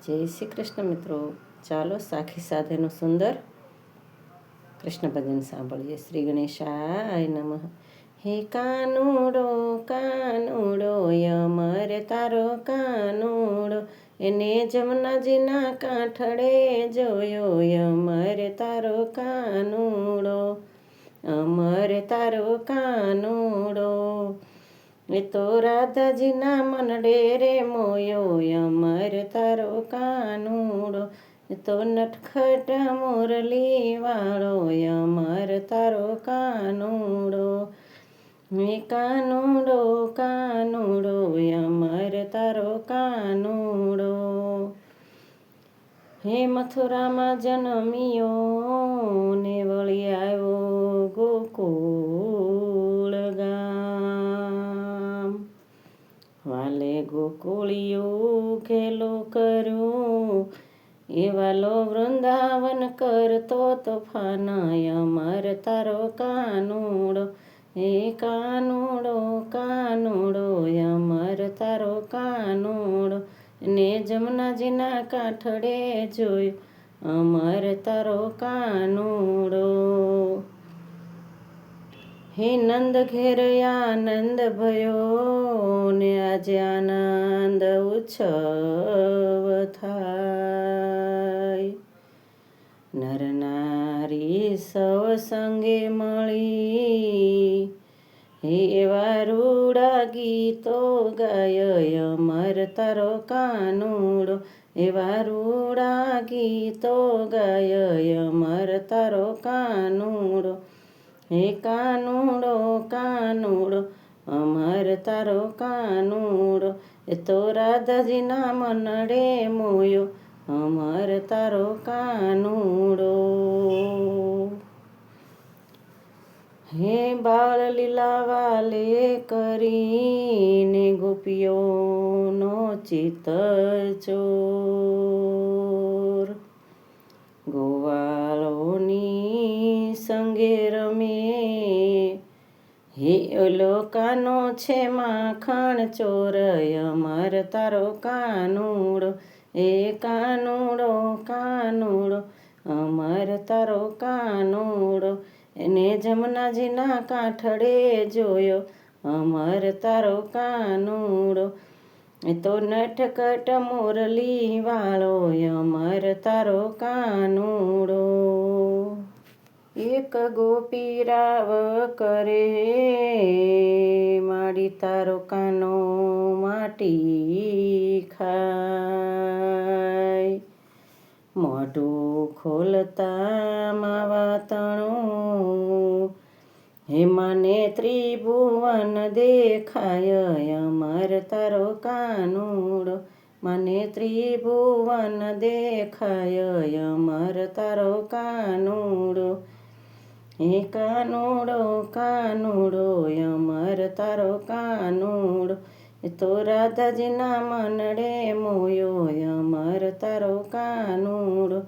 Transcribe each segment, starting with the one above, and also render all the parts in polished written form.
જય શ્રી કૃષ્ણ મિત્રો. ચાલો સાખી સાથેનું સુંદર કૃષ્ણ ભજન સાંભળીએ. શ્રી ગણેશાય નમઃ. હે કાનુડો કાનુડો યમર તારો કાનુડો, એને જમનાજીના કાંઠડે જોયો યમર તારો કાનુડો, અમર તારો કાનુડો. એ તો રાધાજીના મનડે રે મોયો યમર તારો કાનુડો, એ તો નટખટ મુરલી વાળો યમર તારો કાનુડો. હે કાનુડો કાનુડો યમર તારો કાનુડો. હે મથુરામાં જન્મ્યો ને વળી આવ્યો ગોકુળ ગામ. વાલે ગોકુળિયું ખેલો કર્યું, એ વાલો વૃંદાવન કરતો તોફાન યમર તારો કાનુડો. હે કાનુડો કાનુડો યમર તારો કાનુડો, ને જમનાજીના કાંઠડે જોયું અમર તારો કાનુડો. હે નંદ ઘેર આનંદ ભયો ને આજે આનંદ ઉત્સવ થાય. નર નારી સૌ સંગે મળી, હે એવા રૂડા ગીતો ગાય અમર તારો કાનુડો. એવા રૂડા ગીતો ગાય અમર તારો કાનુડો. હે કાનુડો કાનુડો અમર તારો કાનુડો, એ તો રાધાજીના મનડે મોયો અમર તારો કાનુડો. હે બાળ લીલા વાલે કરીને ગોપીઓનો ચિત્ત ચોર, ગોવાળોની સંગે રમે. હે લોકાનો છે માખણ ચોર અમર તારો કાનુડો. એ કાનુડો કાનુડો અમર તારો કાનુડો, એને જમનાજીના કાંઠડે જોયો અમર તારો કાનુડો. એ તો નટખટ મુરલી વાળો અમર તારો કાનુડો. એક ગોપી રાવ કરે માડી તારો કાનો માટી ખાય. મોઢું ખોલતા માવા તણું, હે મને ત્રિભુવન દેખાય અમર તારો કાનુડો. મને ત્રિભુવન દેખાય અમર તારો કાનુડો. હે કાનુડો કાનુડો અમર તારો કાનુડો, એ તો રાધાજીના મનડે મોયો અમર તારો કાનુડો.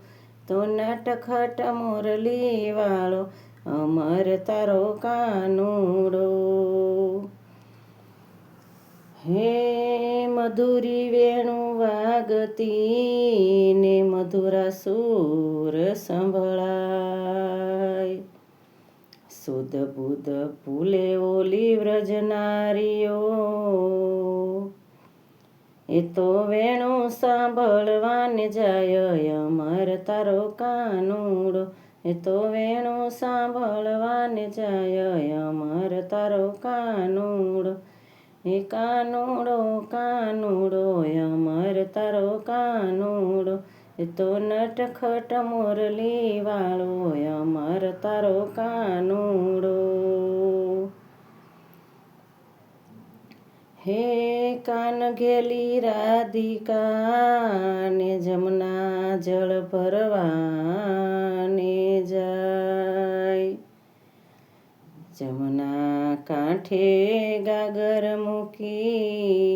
તો નટખટ મુરલી વાળો અમર તારો કાનુડો. હે મધુરી વેણુ વાગતી ને મધુરા સુર સંભળાય. સુધ બુધ ભૂલે ઓલી વ્રજનારીઓ, એ તો વેણુ સાંભળવાને જાય અમર તારો કાનુડો. એ તો વેણુ સાંભળવાને જાય અમર તારો કાનુડો. હે કાનુડો કાનુડો અમર તારો કાનુડો, એ તો નટખટ મુરલી વાળો અમર તારો કાનુડો. હે કાન ઘેલી રાધિકા ને જમના જળ ભરવાને જાય. જમના કાંઠે ગાગર મૂકી,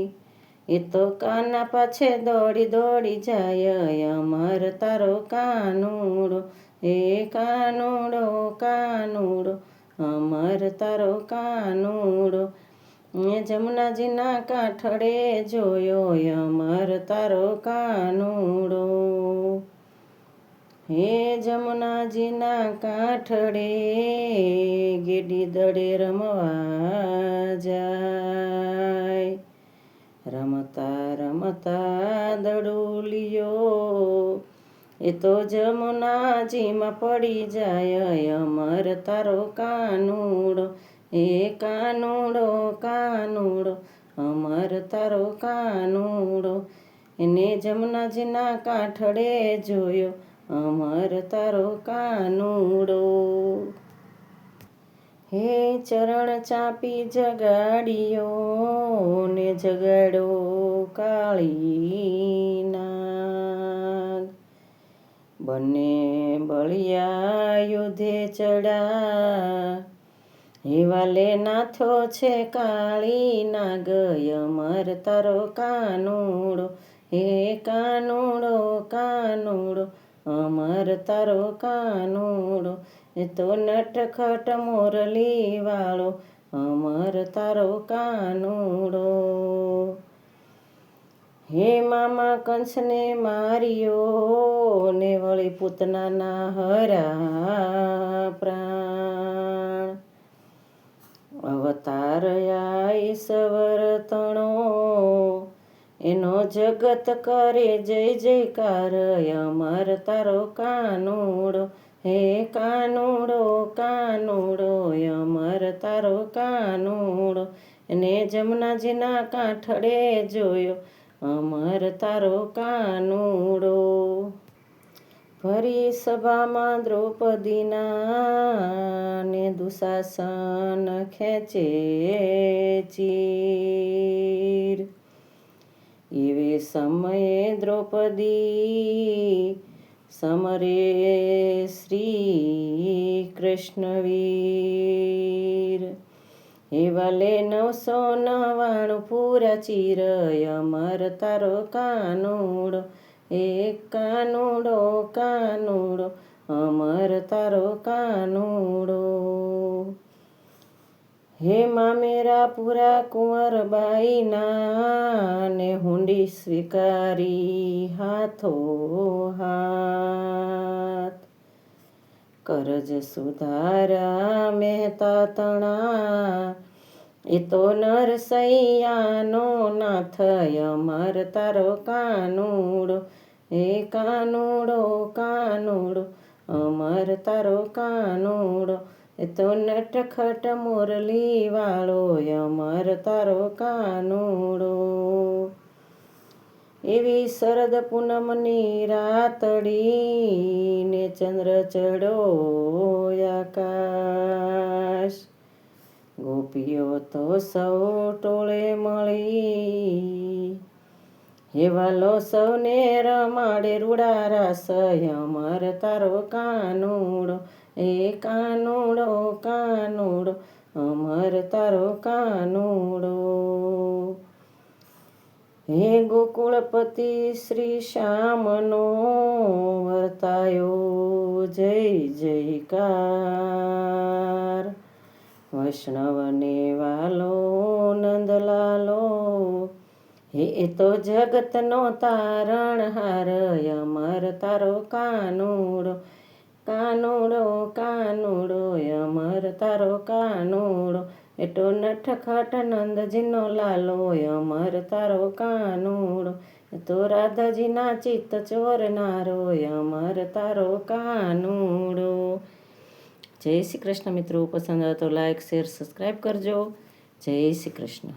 એ તો કાના પાછે દોડી દોડી જાય અમર તારો કાનુડો. હે કાનુડો કાનુડો અમર તારો કાનુડો, જમુનાજીના કાંઠડે જોયો અમર તારો કાનુડો. હે જમુનાજીના કાંઠડે ગેડી દડે રમવા જાય. રમતા રમતા દડુલિયો એ તો જમુનાજીમાં પડી જાય. અમર તારો કાનુડો, એ કાનુડો કાનુડો અમર તારો કાનુડો. એને જમુનાજીના કાંઠડે જોયો અમર તારો કાનુડો. હે ચરણ ચાપી જગાડ્યો ને જગાડો કાળી નાગ. બંને બળિયા યુધે ચડા હિવાલે નાથો છે કાળી નાગ. અમર તારો કાનુડો, હે કાનુડો કાનુડો અમર તારો કાનુડો. એ તો નટખટ મોરલી વાળો અમર તારો કાનુડો. હે મામા કંસને માર્યો ને વળી પૂતનાના હરા પ્રાણ. અવતાર ઈશ્વર તણો એનો જગત કરે જય જયકાર. અમર તારો કાનુડો, હે કાનુડો કાનુડો અમર તારો કાનુડો. એને જમુનાજીના કાંઠડે જોયો અમર તારો કાનુડો. ભરી સભામાં દ્રૌપદીના ને દુશાસન ખેંચે ચીર. એવે સમયે દ્રૌપદી સમરે શ્રી કૃષ્ણ વીર. હેવાલે 999 પૂરા ચીર. અમર તારો કાનુડો, એ કાનુડો કાનુડો અમર તારો કાનુડો. હે મામેરા પૂરા કુંવરબાઈના ને હુંડી સ્વીકારી હાથો હાથ. કરજ સુધારા મહેતા તણા એ તો નરસૈયાનો નાથ. અમર તારો કાનુડો, એ કાનુડો કાનુડો અમર તારો કાનુડો. એ તો નટખટ મોરલી વાળો અમર તારો કાનુડો. એવી શરદ પૂનમની રાતડી ને ચંદ્ર ચડો આકાશ. ગોપીઓ તો સૌ ટોળે મળી હેવાલો સૌને રમાડે રૂડા રાસ. અમર તારો કાનુડો, એ કાનુડો કાનુડો અમર તારો કાનુડો. હે ગોકુળપતિ શ્રી શ્યામનો વર્તાયો જય જયકાર. વૈષ્ણવને વાલો નંદલાલો હે એ તો જગતનો તારણહાર. અમર તારો કાનુડો, કાનુડો કાનુડો અમર તારો કાનુડો. એટો નટખટ નંદજીનો લાલો અમર તારો કાનુડો. તો રાધાજીના ચિત્ત ચોરનારો અમર તારો કાનુડો. જય શ્રી કૃષ્ણ મિત્રો. પસંદ આવે તો લાઈક શેર સબસ્ક્રાઈબ કરજો. જય શ્રી કૃષ્ણ.